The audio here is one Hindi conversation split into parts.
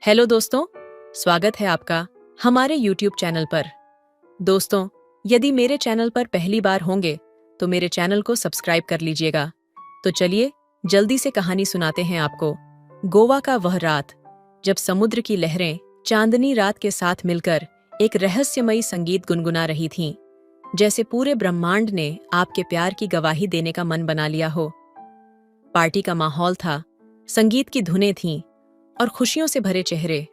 हेलो दोस्तों, स्वागत है आपका हमारे YouTube चैनल पर। दोस्तों, यदि मेरे चैनल पर पहली बार होंगे तो मेरे चैनल को सब्सक्राइब कर लीजिएगा। तो चलिए जल्दी से कहानी सुनाते हैं आपको। गोवा का वह रात जब समुद्र की लहरें चांदनी रात के साथ मिलकर एक रहस्यमयी संगीत गुनगुना रही थीं, जैसे पूरे ब्रह्मांड ने आपके प्यार की गवाही देने का मन बना लिया हो। पार्टी का माहौल था, संगीत की धुनें थीं और खुशियों से भरे चेहरे।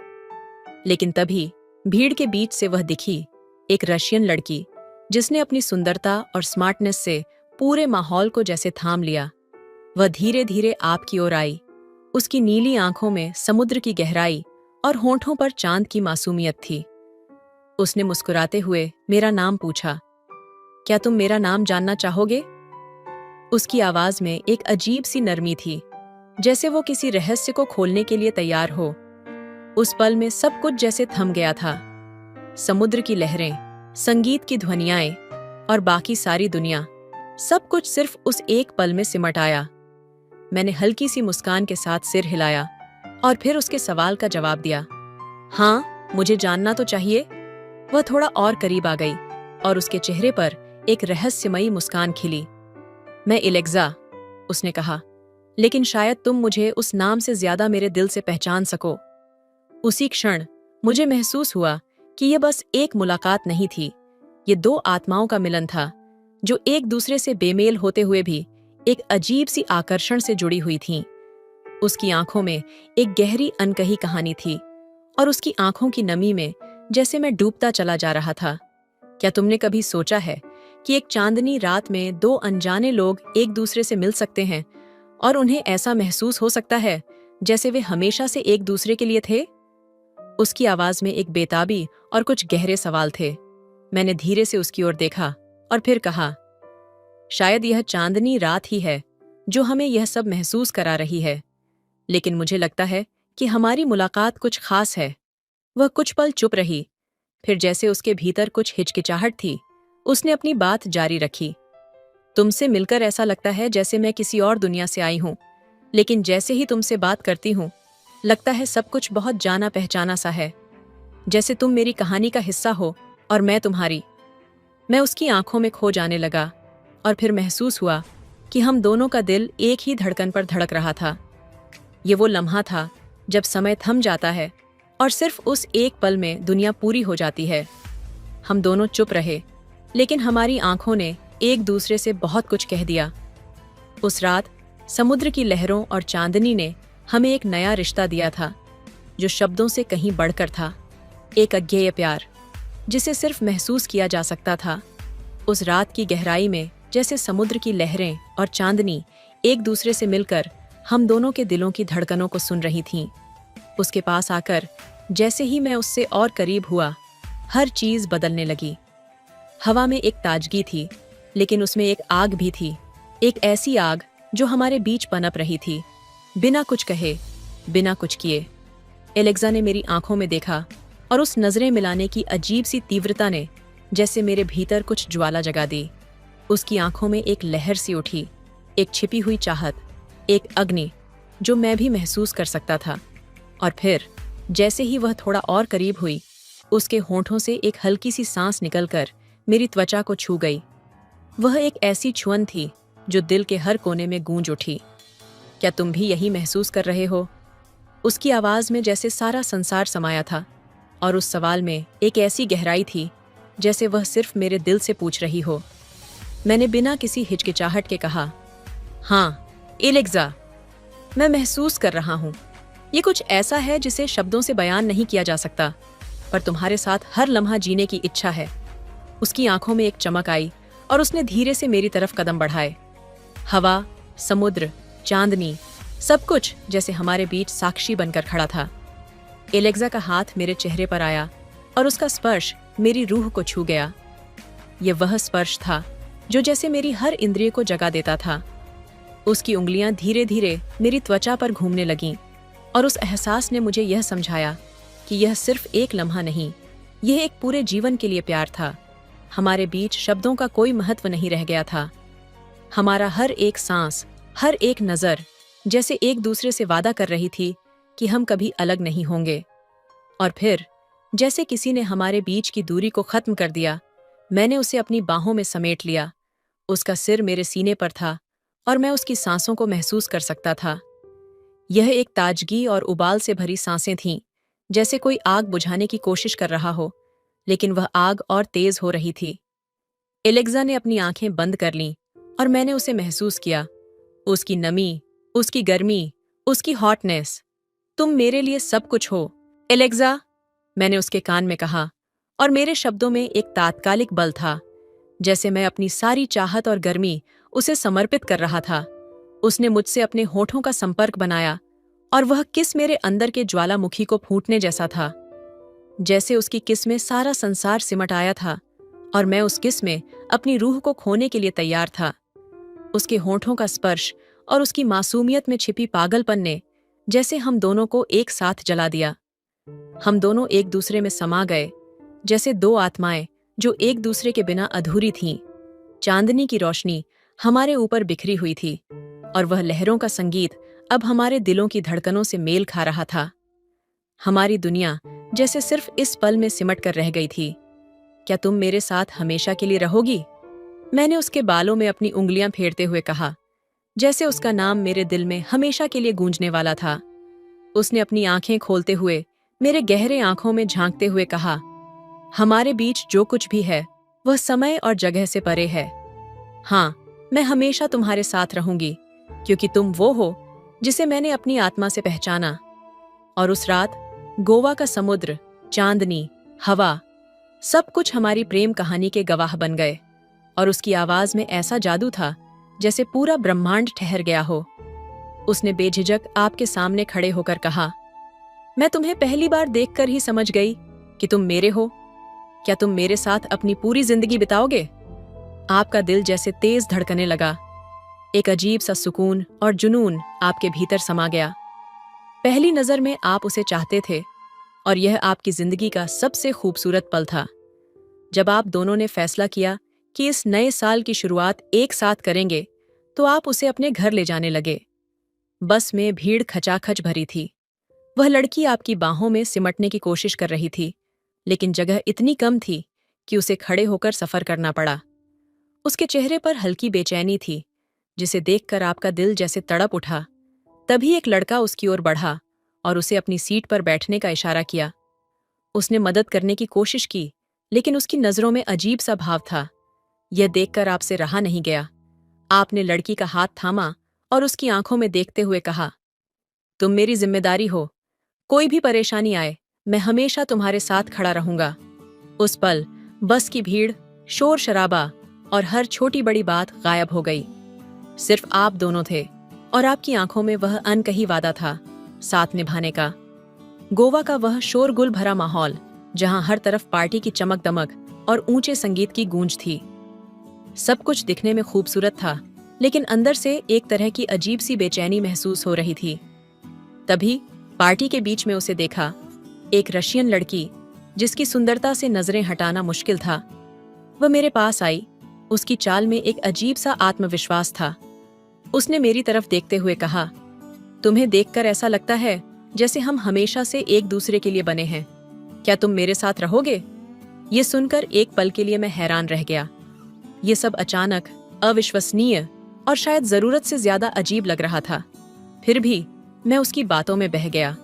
लेकिन तभी भीड़ के बीच से वह दिखी, एक रशियन लड़की जिसने अपनी सुंदरता और स्मार्टनेस से पूरे माहौल को जैसे थाम लिया। वह धीरे धीरे आपकी ओर आई। उसकी नीली आंखों में समुद्र की गहराई और होंठों पर चांद की मासूमियत थी। उसने मुस्कुराते हुए मेरा नाम पूछा, क्या तुम मेरा नाम जानना चाहोगे? उसकी आवाज में एक अजीब सी नरमी थी, जैसे वो किसी रहस्य को खोलने के लिए तैयार हो। उस पल में सब कुछ जैसे थम गया था। समुद्र की लहरें, संगीत की ध्वनियाएं और बाकी सारी दुनिया, सब कुछ सिर्फ उस एक पल में सिमट आया। मैंने हल्की सी मुस्कान के साथ सिर हिलाया और फिर उसके सवाल का जवाब दिया, हाँ, मुझे जानना तो चाहिए। वह थोड़ा और करीब आ गई और उसके चेहरे पर एक रहस्यमयी मुस्कान खिली। मैं एलेक्सा, उसने कहा, लेकिन शायद तुम मुझे उस नाम से ज्यादा मेरे दिल से पहचान सको। उसी क्षण मुझे महसूस हुआ कि यह बस एक मुलाकात नहीं थी, ये दो आत्माओं का मिलन था, जो एक दूसरे से बेमेल होते हुए भी एक अजीब सी आकर्षण से जुड़ी हुई थीं। उसकी आंखों में एक गहरी अनकही कहानी थी और उसकी आंखों की नमी में जैसे मैं डूबता चला जा रहा था। क्या तुमने कभी सोचा है कि एक चांदनी रात में दो अनजाने लोग एक दूसरे से मिल सकते हैं और उन्हें ऐसा महसूस हो सकता है जैसे वे हमेशा से एक दूसरे के लिए थे? उसकी आवाज में एक बेताबी और कुछ गहरे सवाल थे। मैंने धीरे से उसकी ओर देखा और फिर कहा, शायद यह चांदनी रात ही है जो हमें यह सब महसूस करा रही है, लेकिन मुझे लगता है कि हमारी मुलाकात कुछ खास है। वह कुछ पल चुप रही, फिर जैसे उसके भीतर कुछ हिचकिचाहट थी, उसने अपनी बात जारी रखी। तुमसे मिलकर ऐसा लगता है जैसे मैं किसी और दुनिया से आई हूं, लेकिन जैसे ही तुमसे बात करती हूं, लगता है सब कुछ बहुत जाना पहचाना सा है, जैसे तुम मेरी कहानी का हिस्सा हो और मैं तुम्हारी। मैं उसकी आंखों में खो जाने लगा और फिर महसूस हुआ कि हम दोनों का दिल एक ही धड़कन पर धड़क रहा था। ये वो लम्हा था जब समय थम जाता है और सिर्फ उस एक पल में दुनिया पूरी हो जाती है। हम दोनों चुप रहे, लेकिन हमारी आंखों ने एक दूसरे से बहुत कुछ कह दिया। उस रात समुद्र की लहरों और चांदनी ने हमें एक नया रिश्ता दिया था, जो शब्दों से कहीं बढ़कर था। एक अज्ञेय प्यार जिसे सिर्फ महसूस किया जा सकता था। उस रात की गहराई में जैसे समुद्र की लहरें और चांदनी एक दूसरे से मिलकर हम दोनों के दिलों की धड़कनों को सुन रही थीं। उसके पास आकर जैसे ही मैं उससे और करीब हुआ, हर चीज बदलने लगी। हवा में एक ताजगी थी, लेकिन उसमें एक आग भी थी, एक ऐसी आग जो हमारे बीच पनप रही थी, बिना कुछ कहे, बिना कुछ किए। एलेक्सा ने मेरी आंखों में देखा और उस नजरें मिलाने की अजीब सी तीव्रता ने जैसे मेरे भीतर कुछ ज्वाला जगा दी। उसकी आंखों में एक लहर सी उठी, एक छिपी हुई चाहत, एक अग्नि जो मैं भी महसूस कर सकता था। और फिर जैसे ही वह थोड़ा और करीब हुई, उसके होंठों से एक हल्की सी सांस निकलकर मेरी त्वचा को छू गई। वह एक ऐसी छुअन थी जो दिल के हर कोने में गूंज उठी। क्या तुम भी यही महसूस कर रहे हो? उसकी आवाज में जैसे सारा संसार समाया था और उस सवाल में एक ऐसी गहराई थी जैसे वह सिर्फ मेरे दिल से पूछ रही हो। मैंने बिना किसी हिचकिचाहट के कहा, हाँ एलेक्सा, मैं महसूस कर रहा हूँ। ये कुछ ऐसा है जिसे शब्दों से बयान नहीं किया जा सकता, पर तुम्हारे साथ हर लम्हा जीने की इच्छा है। उसकी आंखों में एक चमक आई और उसने धीरे से मेरी तरफ कदम बढ़ाए। हवा, समुद्र, चांदनी, सब कुछ जैसे हमारे बीच साक्षी बनकर खड़ा था। एलेक्सा का हाथ मेरे चेहरे पर आया और उसका स्पर्श मेरी रूह को छू गया। यह वह स्पर्श था जो जैसे मेरी हर इंद्रिय को जगा देता था। उसकी उंगलियां धीरे धीरे मेरी त्वचा पर घूमने लगीं और उस एहसास ने मुझे यह समझाया कि यह सिर्फ एक लम्हा नहीं, यह एक पूरे जीवन के लिए प्यार था। हमारे बीच शब्दों का कोई महत्व नहीं रह गया था। हमारा हर एक सांस, हर एक नजर जैसे एक दूसरे से वादा कर रही थी कि हम कभी अलग नहीं होंगे। और फिर जैसे किसी ने हमारे बीच की दूरी को खत्म कर दिया, मैंने उसे अपनी बाहों में समेट लिया। उसका सिर मेरे सीने पर था और मैं उसकी सांसों को महसूस कर सकता था। यह एक ताजगी और उबाल से भरी सांसें थीं, जैसे कोई आग बुझाने की कोशिश कर रहा हो, लेकिन वह आग और तेज हो रही थी। एलेक्सा ने अपनी आंखें बंद कर लीं और मैंने उसे महसूस किया, उसकी नमी, उसकी गर्मी, उसकी हॉटनेस। तुम मेरे लिए सब कुछ हो, एलेक्सा, मैंने उसके कान में कहा, और मेरे शब्दों में एक तात्कालिक बल था, जैसे मैं अपनी सारी चाहत और गर्मी उसे समर्पित कर रहा था। उसने मुझसे अपने होठों का संपर्क बनाया और वह किस मेरे अंदर के ज्वालामुखी को फूटने जैसा था। जैसे उसकी किस में सारा संसार सिमट आया था और मैं उस किस में अपनी रूह को खोने के लिए तैयार था। उसके होठों का स्पर्श और उसकी मासूमियत में छिपी पागलपन ने जैसे हम दोनों को एक साथ जला दिया। हम दोनों एक दूसरे में समा गए, जैसे दो आत्माएं जो एक दूसरे के बिना अधूरी थीं। चांदनी की रोशनी हमारे ऊपर बिखरी हुई थी और वह लहरों का संगीत अब हमारे दिलों की धड़कनों से मेल खा रहा था। हमारी दुनिया जैसे सिर्फ इस पल में सिमट कर रह गई थी। क्या तुम मेरे साथ हमेशा के लिए रहोगी? मैंने उसके बालों में अपनी उंगलियां फेरते हुए कहा, जैसे उसका नाम मेरे दिल में हमेशा के लिए गूंजने वाला था। उसने अपनी आंखें खोलते हुए मेरे गहरे आंखों में झांकते हुए कहा, हमारे बीच जो कुछ भी है वह समय और जगह से परे है। हाँ, मैं हमेशा तुम्हारे साथ रहूंगी, क्योंकि तुम वो हो जिसे मैंने अपनी आत्मा से पहचाना। और उस रात गोवा का समुद्र, चांदनी, हवा, सब कुछ हमारी प्रेम कहानी के गवाह बन गए। और उसकी आवाज में ऐसा जादू था जैसे पूरा ब्रह्मांड ठहर गया हो। उसने बेझिझक आपके सामने खड़े होकर कहा, मैं तुम्हें पहली बार देखकर ही समझ गई कि तुम मेरे हो। क्या तुम मेरे साथ अपनी पूरी जिंदगी बिताओगे? आपका दिल जैसे तेज धड़कने लगा। एक अजीब सा सुकून और जुनून आपके भीतर समा गया। पहली नजर में आप उसे चाहते थे और यह आपकी जिंदगी का सबसे खूबसूरत पल था। जब आप दोनों ने फैसला किया कि इस नए साल की शुरुआत एक साथ करेंगे, तो आप उसे अपने घर ले जाने लगे। बस में भीड़ खचाखच भरी थी। वह लड़की आपकी बाहों में सिमटने की कोशिश कर रही थी, लेकिन जगह इतनी कम थी कि उसे खड़े होकर सफर करना पड़ा। उसके चेहरे पर हल्की बेचैनी थी, जिसे देखकर आपका दिल जैसे तड़प उठा। तभी एक लड़का उसकी ओर बढ़ा और उसे अपनी सीट पर बैठने का इशारा किया। उसने मदद करने की कोशिश की, लेकिन उसकी नजरों में अजीब सा भाव था। यह देखकर आपसे रहा नहीं गया। आपने लड़की का हाथ थामा और उसकी आंखों में देखते हुए कहा, तुम मेरी जिम्मेदारी हो। कोई भी परेशानी आए, मैं हमेशा तुम्हारे साथ खड़ा रहूंगा। उस पल बस की भीड़, शोर शराबा और हर छोटी बड़ी बात गायब हो गई। सिर्फ आप दोनों थे और आपकी आंखों में वह अनकही वादा था, साथ निभाने का। गोवा का वह शोरगुल भरा माहौल, जहां हर तरफ पार्टी की चमक दमक और ऊंचे संगीत की गूंज थी। सब कुछ दिखने में खूबसूरत था, लेकिन अंदर से एक तरह की अजीब सी बेचैनी महसूस हो रही थी। तभी पार्टी के बीच में उसे देखा, एक रशियन लड़की जिसकी सुंदरता से नजरें हटाना मुश्किल था। वह मेरे पास आई। उसकी चाल में एक अजीब सा आत्मविश्वास था। उसने मेरी तरफ देखते हुए कहा, तुम्हें देखकर ऐसा लगता है जैसे हम हमेशा से एक दूसरे के लिए बने हैं। क्या तुम मेरे साथ रहोगे? ये सुनकर एक पल के लिए मैं हैरान रह गया। ये सब अचानक, अविश्वसनीय और शायद जरूरत से ज्यादा अजीब लग रहा था। फिर भी मैं उसकी बातों में बह गया।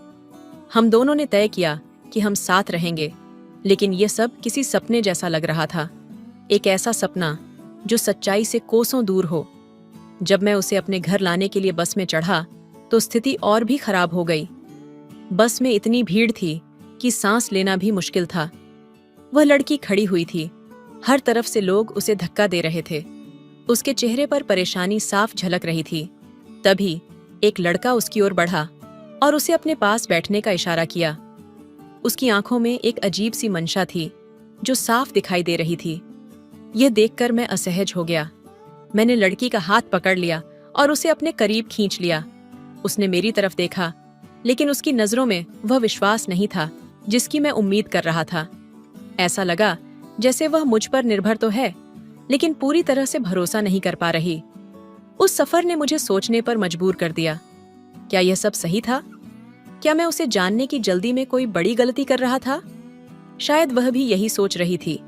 हम दोनों ने तय किया कि हम साथ रहेंगे, लेकिन यह सब किसी सपने जैसा लग रहा था। एक ऐसा सपना जो सच्चाई से कोसों दूर हो। जब मैं उसे अपने घर लाने के लिए बस में चढ़ा, तो स्थिति और भी खराब हो गई। बस में इतनी भीड़ थी कि सांस लेना भी मुश्किल था। वह लड़की खड़ी हुई थी। हर तरफ से लोग उसे धक्का दे रहे थे। उसके चेहरे पर परेशानी साफ झलक रही थी। तभी एक लड़का उसकी ओर बढ़ा और उसे अपने पास बैठने का इशारा किया। उसकी आंखों में एक अजीब सी मंशा थी जो साफ दिखाई दे रही थी। यह देखकर मैं असहज हो गया। मैंने लड़की का हाथ पकड़ लिया और उसे अपने करीब खींच लिया। उसने मेरी तरफ देखा, लेकिन उसकी नजरों में वह विश्वास नहीं था जिसकी मैं उम्मीद कर रहा था। ऐसा लगा जैसे वह मुझ पर निर्भर तो है, लेकिन पूरी तरह से भरोसा नहीं कर पा रही। उस सफर ने मुझे सोचने पर मजबूर कर दिया। क्या यह सब सही था? क्या मैं उसे जानने की जल्दी में कोई बड़ी गलती कर रहा था? शायद वह भी यही सोच रही थी।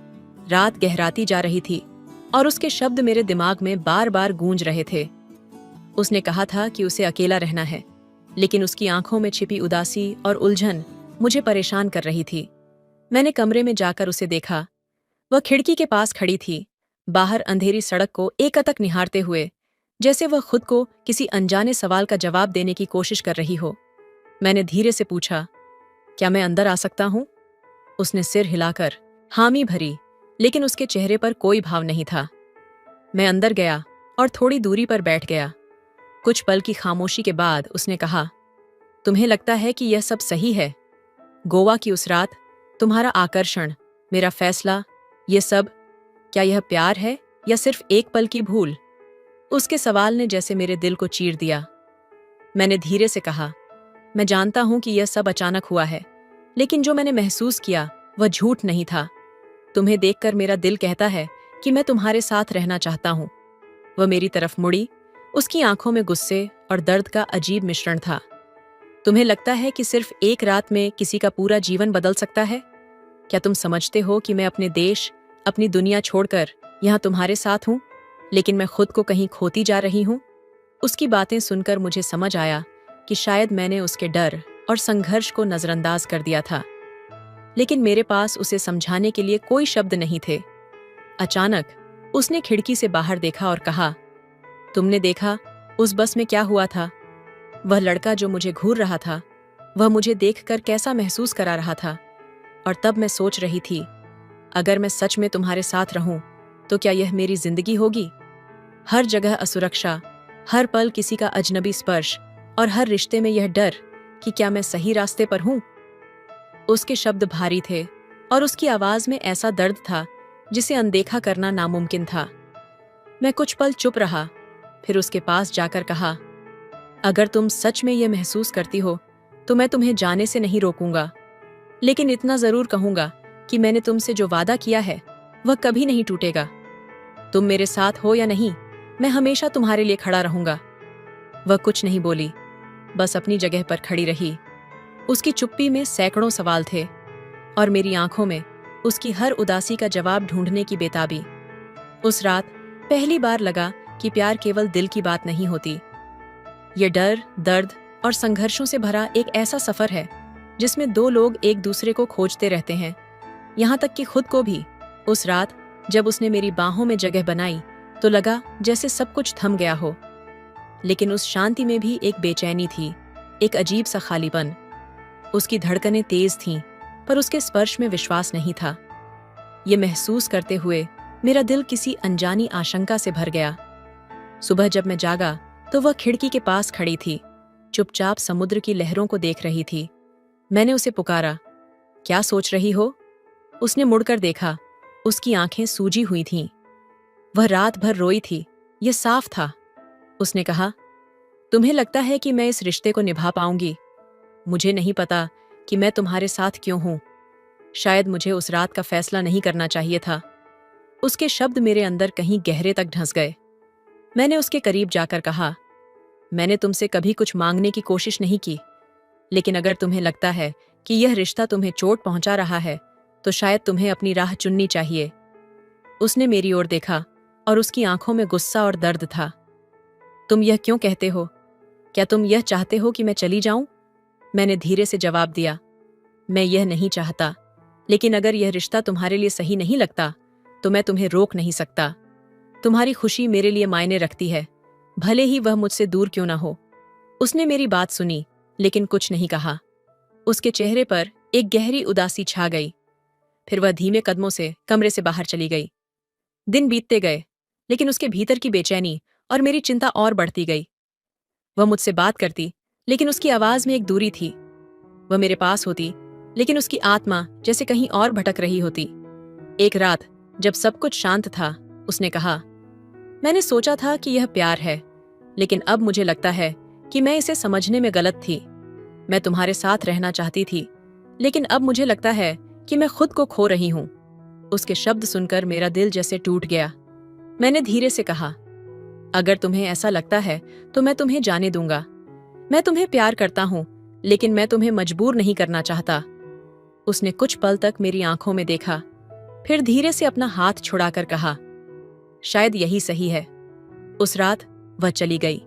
रात गहराती जा रही थी और उसके शब्द मेरे दिमाग में बार बार गूंज रहे थे। उसने कहा था कि उसे अकेला रहना है, लेकिन उसकी आंखों में छिपी उदासी और उलझन मुझे परेशान कर रही थी। मैंने कमरे में जाकर उसे देखा। वह खिड़की के पास खड़ी थी, बाहर अंधेरी सड़क को एकटक निहारते हुए, जैसे वह खुद को किसी अनजाने सवाल का जवाब देने की कोशिश कर रही हो। मैंने धीरे से पूछा, क्या मैं अंदर आ सकता हूं? उसने सिर हिलाकर हामी भरी, लेकिन उसके चेहरे पर कोई भाव नहीं था। मैं अंदर गया और थोड़ी दूरी पर बैठ गया। कुछ पल की खामोशी के बाद उसने कहा, तुम्हें लगता है कि यह सब सही है? गोवा की उस रात, तुम्हारा आकर्षण, मेरा फैसला, ये सब, क्या यह प्यार है या सिर्फ एक पल की भूल? उसके सवाल ने जैसे मेरे दिल को चीर दिया। मैंने धीरे से कहा, मैं जानता हूं कि यह सब अचानक हुआ है, लेकिन जो मैंने महसूस किया वह झूठ नहीं था। तुम्हें देखकर मेरा दिल कहता है कि मैं तुम्हारे साथ रहना चाहता हूं। वह मेरी तरफ मुड़ी, उसकी आंखों में गुस्से और दर्द का अजीब मिश्रण था। तुम्हें लगता है कि सिर्फ एक रात में किसी का पूरा जीवन बदल सकता है? क्या तुम समझते हो कि मैं अपने देश, अपनी दुनिया छोड़कर यहाँ तुम्हारे साथ हूँ, लेकिन मैं खुद को कहीं खोती जा रही हूँ? उसकी बातें सुनकर मुझे समझ आया कि शायद मैंने उसके डर और संघर्ष को नजरअंदाज कर दिया था, लेकिन मेरे पास उसे समझाने के लिए कोई शब्द नहीं थे। अचानक उसने खिड़की से बाहर देखा और कहा, तुमने देखा उस बस में क्या हुआ था? वह लड़का जो मुझे घूर रहा था, वह मुझे देखकर कैसा महसूस करा रहा था। और तब मैं सोच रही थी, अगर मैं सच में तुम्हारे साथ रहूं, तो क्या यह मेरी जिंदगी होगी? हर जगह असुरक्षा, हर पल किसी का अजनबी स्पर्श और हर रिश्ते में यह डर कि क्या मैं सही रास्ते पर हूं? उसके शब्द भारी थे और उसकी आवाज में ऐसा दर्द था जिसे अनदेखा करना नामुमकिन था। मैं कुछ पल चुप रहा, फिर उसके पास जाकर कहा, अगर तुम सच में यह महसूस करती हो तो मैं तुम्हें जाने से नहीं रोकूंगा, लेकिन इतना जरूर कहूंगा कि मैंने तुमसे जो वादा किया है वह कभी नहीं टूटेगा। तुम मेरे साथ हो या नहीं, मैं हमेशा तुम्हारे लिए खड़ा रहूंगा। वह कुछ नहीं बोली, बस अपनी जगह पर खड़ी रही। उसकी चुप्पी में सैकड़ों सवाल थे और मेरी आंखों में उसकी हर उदासी का जवाब ढूंढने की बेताबी। उस रात पहली बार लगा कि प्यार केवल दिल की बात नहीं होती। ये डर, दर्द और संघर्षों से भरा एक ऐसा सफर है जिसमें दो लोग एक दूसरे को खोजते रहते हैं, यहाँ तक कि खुद को भी। उस रात जब उसने मेरी बाहों में जगह बनाई तो लगा जैसे सब कुछ थम गया हो, लेकिन उस शांति में भी एक बेचैनी थी, एक अजीब सा खालीपन। उसकी धड़कनें तेज थीं, पर उसके स्पर्श में विश्वास नहीं था। ये महसूस करते हुए मेरा दिल किसी अनजानी आशंका से भर गया। सुबह जब मैं जागा तो वह खिड़की के पास खड़ी थी, चुपचाप समुद्र की लहरों को देख रही थी। मैंने उसे पुकारा, क्या सोच रही हो? उसने मुड़कर देखा, उसकी आंखें सूजी हुई थीं। वह रात भर रोई थी, यह साफ था। उसने कहा, तुम्हें लगता है कि मैं इस रिश्ते को निभा पाऊंगी? मुझे नहीं पता कि मैं तुम्हारे साथ क्यों हूं। शायद मुझे उस रात का फैसला नहीं करना चाहिए था। उसके शब्द मेरे अंदर कहीं गहरे तक ढंस गए। मैंने उसके करीब जाकर कहा, मैंने तुमसे कभी कुछ मांगने की कोशिश नहीं की, लेकिन अगर तुम्हें लगता है कि यह रिश्ता तुम्हें चोट पहुंचा रहा है, तो शायद तुम्हें अपनी राह चुननी चाहिए। उसने मेरी ओर देखा और उसकी आंखों में गुस्सा और दर्द था। तुम यह क्यों कहते हो? क्या तुम यह चाहते हो कि मैं चली जाऊं? मैंने धीरे से जवाब दिया, मैं यह नहीं चाहता, लेकिन अगर यह रिश्ता तुम्हारे लिए सही नहीं लगता तो मैं तुम्हें रोक नहीं सकता। तुम्हारी खुशी मेरे लिए मायने रखती है, भले ही वह मुझसे दूर क्यों ना हो। उसने मेरी बात सुनी, लेकिन कुछ नहीं कहा। उसके चेहरे पर एक गहरी उदासी छा गई। फिर वह धीमे कदमों से कमरे से बाहर चली गई। दिन बीतते गए, लेकिन उसके भीतर की बेचैनी और मेरी चिंता और बढ़ती गई। वह मुझसे बात करती, लेकिन उसकी आवाज में एक दूरी थी। वह मेरे पास होती, लेकिन उसकी आत्मा जैसे कहीं और भटक रही होती। एक रात जब सब कुछ शांत था, उसने कहा, मैंने सोचा था कि यह प्यार है, लेकिन अब मुझे लगता है कि मैं इसे समझने में गलत थी। मैं तुम्हारे साथ रहना चाहती थी, लेकिन अब मुझे लगता है कि मैं खुद को खो रही हूं। उसके शब्द सुनकर मेरा दिल जैसे टूट गया। मैंने धीरे से कहा, अगर तुम्हें ऐसा लगता है तो मैं तुम्हें जाने दूंगा। मैं तुम्हें प्यार करता हूं, लेकिन मैं तुम्हें मजबूर नहीं करना चाहता। उसने कुछ पल तक मेरी आंखों में देखा, फिर धीरे से अपना हाथ छुड़ाकर कहा, शायद यही सही है। उस रात वह चली गई।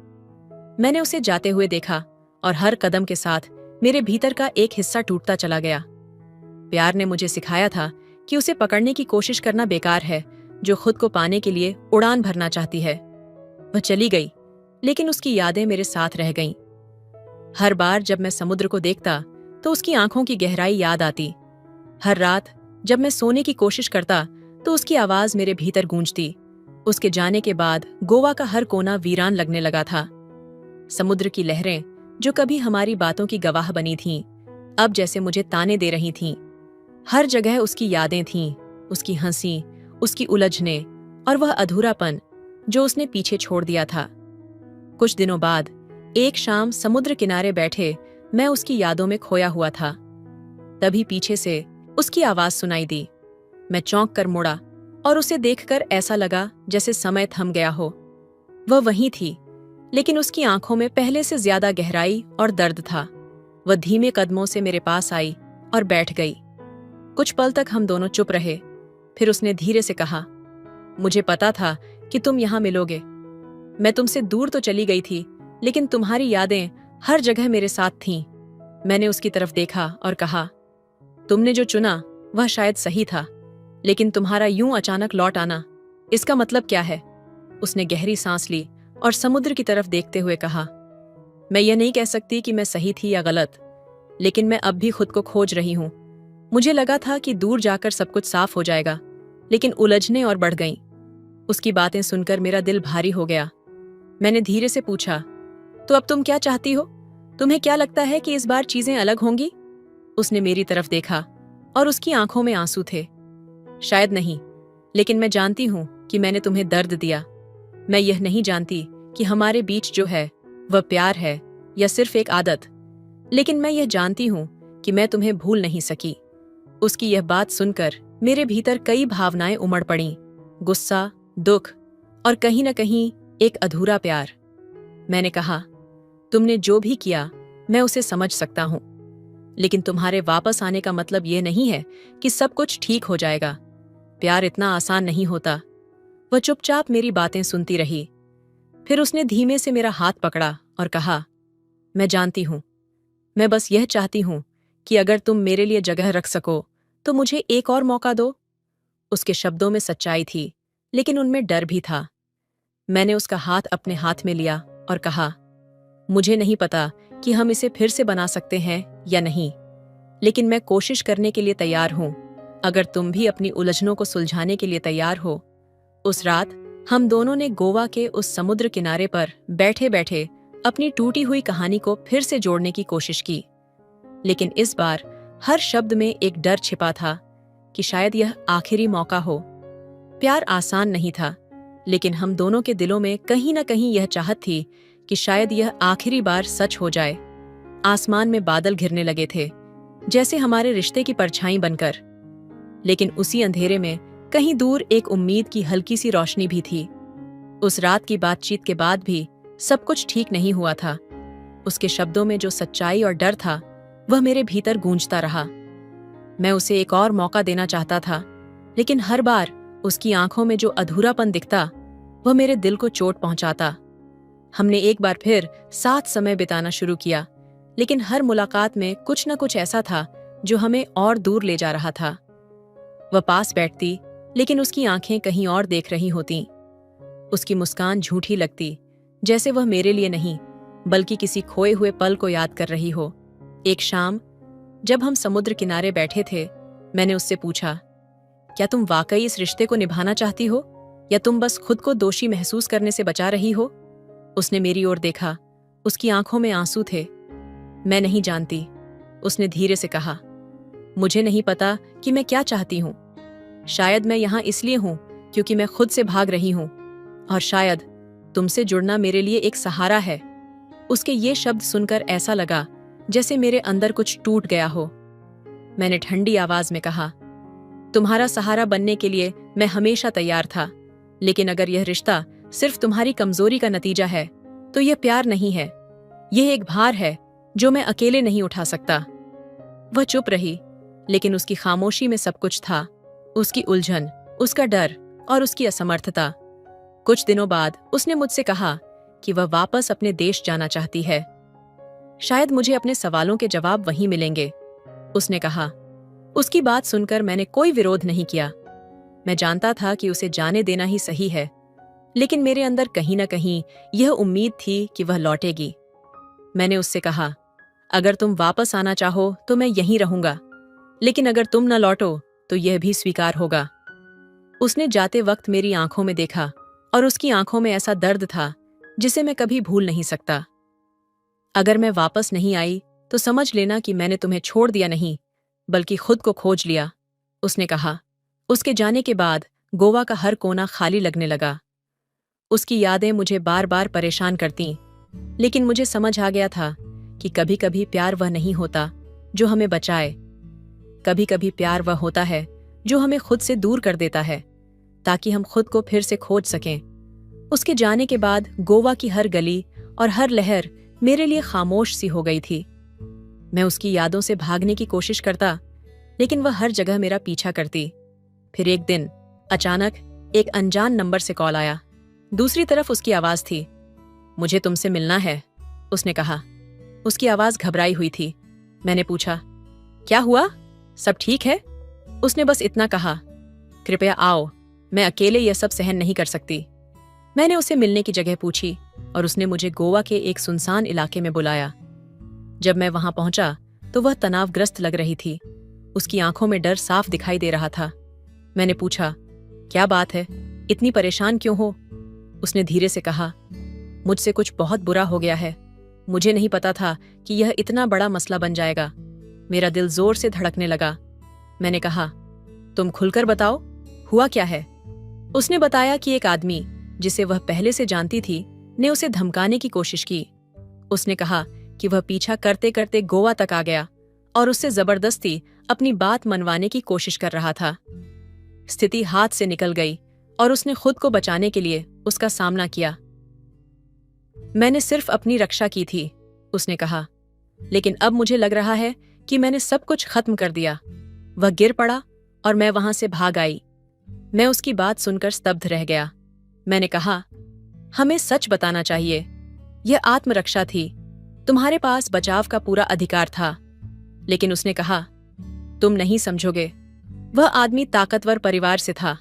मैंने उसे जाते हुए देखा और हर कदम के साथ मेरे भीतर का एक हिस्सा टूटता चला गया। प्यार ने मुझे सिखाया था कि उसे पकड़ने की कोशिश करना बेकार है, जो खुद को पाने के लिए उड़ान भरना चाहती है। वह चली गई, लेकिन उसकी यादें मेरे साथ रह गईं। हर बार जब मैं समुद्र को देखता तो उसकी आंखों की गहराई याद आती। हर रात जब मैं सोने की कोशिश करता तो उसकी आवाज मेरे भीतर गूंजती। उसके जाने के बाद गोवा का हर कोना वीरान लगने लगा था। समुद्र की लहरें, जो कभी हमारी बातों की गवाह बनी थीं, अब जैसे मुझे ताने दे रही थीं। हर जगह उसकी यादें थीं, उसकी हंसी, उसकी उलझने और वह अधूरापन जो उसने पीछे छोड़ दिया था। कुछ दिनों बाद एक शाम समुद्र किनारे बैठे मैं उसकी यादों में खोया हुआ था। तभी पीछे से उसकी आवाज सुनाई दी। मैं चौंक कर मुड़ा और उसे देखकर ऐसा लगा जैसे समय थम गया हो। वह वहीं थी, लेकिन उसकी आंखों में पहले से ज्यादा गहराई और दर्द था। वह धीमे कदमों से मेरे पास आई और बैठ गई। कुछ पल तक हम दोनों चुप रहे। फिर उसने धीरे से कहा, मुझे पता था कि तुम यहां मिलोगे। मैं तुमसे दूर तो चली गई थी, लेकिन तुम्हारी यादें हर जगह मेरे साथ थीं। मैंने उसकी तरफ देखा और कहा, तुमने जो चुना वह शायद सही था, लेकिन तुम्हारा यूं अचानक लौट आना, इसका मतलब क्या है? उसने गहरी सांस ली और समुद्र की तरफ देखते हुए कहा, मैं यह नहीं कह सकती कि मैं सही थी या गलत, लेकिन मैं अब भी खुद को खोज रही हूं। मुझे लगा था कि दूर जाकर सब कुछ साफ हो जाएगा, लेकिन उलझने और बढ़ गईं। उसकी बातें सुनकर मेरा दिल भारी हो गया। मैंने धीरे से पूछा, तो अब तुम क्या चाहती हो? तुम्हें क्या लगता है कि इस बार चीजें अलग होंगी? उसने मेरी तरफ देखा और उसकी आंखों में आंसू थे। शायद नहीं, लेकिन मैं जानती हूं कि मैंने तुम्हें दर्द दिया। मैं यह नहीं जानती कि हमारे बीच जो है वह प्यार है या सिर्फ एक आदत, लेकिन मैं यह जानती हूं कि मैं तुम्हें भूल नहीं सकी। उसकी यह बात सुनकर मेरे भीतर कई भावनाएं उमड़ पड़ीं, गुस्सा, दुख और कहीं न कहीं एक अधूरा प्यार। मैंने कहा, तुमने जो भी किया मैं उसे समझ सकता हूं, लेकिन तुम्हारे वापस आने का मतलब यह नहीं है कि सब कुछ ठीक हो जाएगा। प्यार इतना आसान नहीं होता। वह चुपचाप मेरी बातें सुनती रही। फिर उसने धीमे से मेरा हाथ पकड़ा और कहा, मैं जानती हूं, मैं बस यह चाहती हूं कि अगर तुम मेरे लिए जगह रख सको तो मुझे एक और मौका दो। उसके शब्दों में सच्चाई थी, लेकिन उनमें डर भी था। मैंने उसका हाथ अपने हाथ में लिया और कहा, मुझे नहीं पता कि हम इसे फिर से बना सकते हैं या नहीं, लेकिन मैं कोशिश करने के लिए तैयार हूं, अगर तुम भी अपनी उलझनों को सुलझाने के लिए तैयार हो। उस रात हम दोनों ने गोवा के उस समुद्र किनारे पर बैठे बैठे अपनी टूटी हुई कहानी को फिर से जोड़ने की कोशिश की, लेकिन इस बार हर शब्द में एक डर छिपा था कि शायद यह आखिरी मौका हो। प्यार आसान नहीं था, लेकिन हम दोनों के दिलों में कहीं न कहीं यह चाहत थी कि शायद यह आखिरी बार सच हो जाए। आसमान में बादल घिरने लगे थे, जैसे हमारे रिश्ते की परछाई बनकर, लेकिन उसी अंधेरे में कहीं दूर एक उम्मीद की हल्की सी रोशनी भी थी। उस रात की बातचीत के बाद भी सब कुछ ठीक नहीं हुआ था। उसके शब्दों में जो सच्चाई और डर था वह मेरे भीतर गूंजता रहा। मैं उसे एक और मौका देना चाहता था, लेकिन हर बार उसकी आंखों में जो अधूरापन दिखता वह मेरे दिल को चोट पहुंचाता। हमने एक बार फिर साथ समय बिताना शुरू किया, लेकिन हर मुलाकात में कुछ न कुछ ऐसा था जो हमें और दूर ले जा रहा था। वह पास बैठती, लेकिन उसकी आंखें कहीं और देख रही होतीं। उसकी मुस्कान झूठी लगती, जैसे वह मेरे लिए नहीं बल्कि किसी खोए हुए पल को याद कर रही हो। एक शाम जब हम समुद्र किनारे बैठे थे, मैंने उससे पूछा, क्या तुम वाकई इस रिश्ते को निभाना चाहती हो या तुम बस खुद को दोषी महसूस करने से बचा रही हो? उसने मेरी ओर देखा, उसकी आंखों में आंसू थे। मैं नहीं जानती, उसने धीरे से कहा। मुझे नहीं पता कि मैं क्या चाहती हूं। शायद मैं यहां इसलिए हूं क्योंकि मैं खुद से भाग रही हूं, और शायद तुमसे जुड़ना मेरे लिए एक सहारा है। उसके ये शब्द सुनकर ऐसा लगा जैसे मेरे अंदर कुछ टूट गया हो। मैंने ठंडी आवाज में कहा, तुम्हारा सहारा बनने के लिए मैं हमेशा तैयार था, लेकिन अगर यह रिश्ता सिर्फ तुम्हारी कमजोरी का नतीजा है तो यह प्यार नहीं है। यह एक भार है जो मैं अकेले नहीं उठा सकता। वह चुप रही, लेकिन उसकी खामोशी में सब कुछ था, उसकी उलझन, उसका डर और उसकी असमर्थता। कुछ दिनों बाद उसने मुझसे कहा कि वह वापस अपने देश जाना चाहती है। शायद मुझे अपने सवालों के जवाब वहीं मिलेंगे, उसने कहा। उसकी बात सुनकर मैंने कोई विरोध नहीं किया। मैं जानता था कि उसे जाने देना ही सही है, लेकिन मेरे अंदर कहीं न कहीं यह उम्मीद थी कि वह लौटेगी। मैंने उससे कहा, अगर तुम वापस आना चाहो तो मैं यहीं रहूंगा, लेकिन अगर तुम न लौटो तो यह भी स्वीकार होगा। उसने जाते वक्त मेरी आंखों में देखा और उसकी आंखों में ऐसा दर्द था जिसे मैं कभी भूल नहीं सकता। अगर मैं वापस नहीं आई तो समझ लेना कि मैंने तुम्हें छोड़ दिया नहीं, बल्कि खुद को खोज लिया, उसने कहा। उसके जाने के बाद गोवा का हर कोना खाली लगने लगा। उसकी यादें मुझे बार बार परेशान करतीं, लेकिन मुझे समझ आ गया था कि कभी कभी प्यार वह नहीं होता जो हमें बचाए। कभी कभी प्यार वह होता है जो हमें खुद से दूर कर देता है, ताकि हम खुद को फिर से खोज सकें। उसके जाने के बाद गोवा की हर गली और हर लहर मेरे लिए खामोश सी हो गई थी। मैं उसकी यादों से भागने की कोशिश करता, लेकिन वह हर जगह मेरा पीछा करती। फिर एक दिन अचानक एक अनजान नंबर से कॉल आया। दूसरी तरफ उसकी आवाज थी। मुझे तुमसे मिलना है, उसने कहा। उसकी आवाज घबराई हुई थी। मैंने पूछा, क्या हुआ? सब ठीक है? उसने बस इतना कहा, कृपया आओ, मैं अकेले यह सब सहन नहीं कर सकती। मैंने उसे मिलने की जगह पूछी और उसने मुझे गोवा के एक सुनसान इलाके में बुलाया। जब मैं वहां पहुंचा तो वह तनावग्रस्त लग रही थी। उसकी आंखों में डर साफ दिखाई दे रहा था। मैंने पूछा, क्या बात है, इतनी परेशान क्यों हो? उसने धीरे से कहा, मुझसे कुछ बहुत बुरा हो गया है। मुझे नहीं पता था कि यह इतना बड़ा मसला बन जाएगा। मेरा दिल जोर से धड़कने लगा। मैंने कहा, तुम खुलकर बताओ, हुआ क्या है? उसने बताया कि एक आदमी जिसे वह पहले से जानती थी ने उसे धमकाने की कोशिश की। उसने कहा कि वह पीछा करते करते गोवा तक आ गया और उससे जबरदस्ती अपनी बात मनवाने की कोशिश कर रहा था। स्थिति हाथ से निकल गई और उसने खुद को बचाने के लिए उसका सामना किया। मैंने सिर्फ अपनी रक्षा की थी, उसने कहा, लेकिन अब मुझे लग रहा है कि मैंने सब कुछ खत्म कर दिया। वह गिर पड़ा और मैं वहां से भाग आई। मैं उसकी बात सुनकर स्तब्ध रह गया। मैंने कहा, हमें सच बताना चाहिए। यह आत्मरक्षा थी, तुम्हारे पास बचाव का पूरा अधिकार था। लेकिन उसने कहा, तुम नहीं समझोगे। वह आदमी ताकतवर परिवार से था।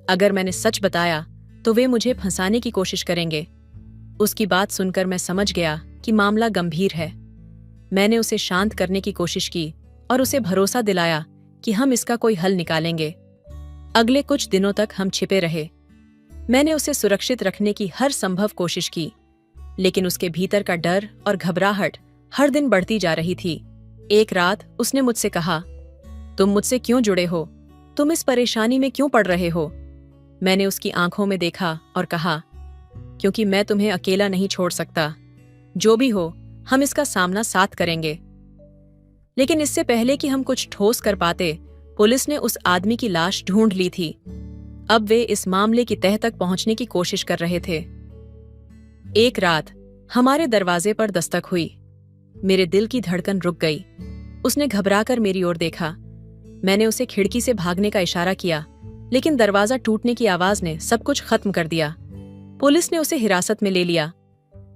अगर मैंने सच बताया तो वे मुझे फंसाने की कोशिश करेंगे। उसकी बात सुनकर मैं समझ गया कि मामला गंभीर है। मैंने उसे शांत करने की कोशिश की और उसे भरोसा दिलाया कि हम इसका कोई हल निकालेंगे। अगले कुछ दिनों तक हम छिपे रहे। मैंने उसे सुरक्षित रखने की हर संभव कोशिश की, लेकिन उसके भीतर का डर और घबराहट हर दिन बढ़ती जा रही थी। एक रात उसने मुझसे कहा, तुम मुझसे क्यों जुड़े हो? तुम इस परेशानी में क्यों पड़ रहे हो? मैंने उसकी आंखों में देखा और कहा, क्योंकि मैं तुम्हें अकेला नहीं छोड़ सकता। जो भी हो, हम इसका सामना साथ करेंगे। लेकिन इससे पहले कि हम कुछ ठोस कर पाते, पुलिस ने उस आदमी की लाश ढूंढ ली थी। अब वे इस मामले की तह तक पहुंचने की कोशिश कर रहे थे। एक रात हमारे दरवाजे पर दस्तक हुई। मेरे दिल की धड़कन रुक गई। उसने घबराकर मेरी ओर देखा। मैंने उसे खिड़की से भागने का इशारा किया, लेकिन दरवाजा टूटने की आवाज ने सब कुछ खत्म कर दिया। पुलिस ने उसे हिरासत में ले लिया।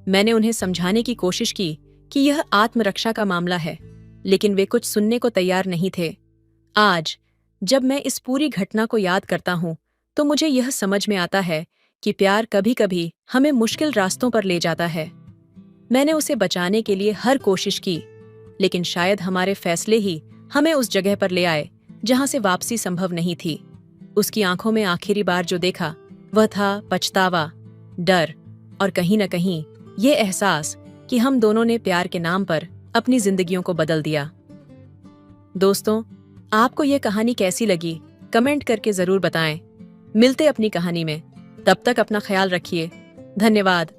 मैंने उन्हें समझाने की कोशिश की कि यह आत्मरक्षा का मामला है, लेकिन वे कुछ सुनने को तैयार नहीं थे। आज जब मैं इस पूरी घटना को याद करता हूं, तो मुझे यह समझ में आता है कि प्यार कभी कभी हमें मुश्किल रास्तों पर ले जाता है। मैंने उसे बचाने के लिए हर कोशिश की, लेकिन शायद हमारे फैसले ही हमें उस जगह पर ले आए जहां से वापसी संभव नहीं थी। उसकी आंखों में आखिरी बार जो देखा वह था पछतावा, डर और कहीं न कहीं ये एहसास कि हम दोनों ने प्यार के नाम पर अपनी जिंदगियों को बदल दिया। दोस्तों, आपको ये कहानी कैसी लगी? कमेंट करके जरूर बताएं। मिलते अपनी कहानी में। तब तक अपना ख्याल रखिए। धन्यवाद।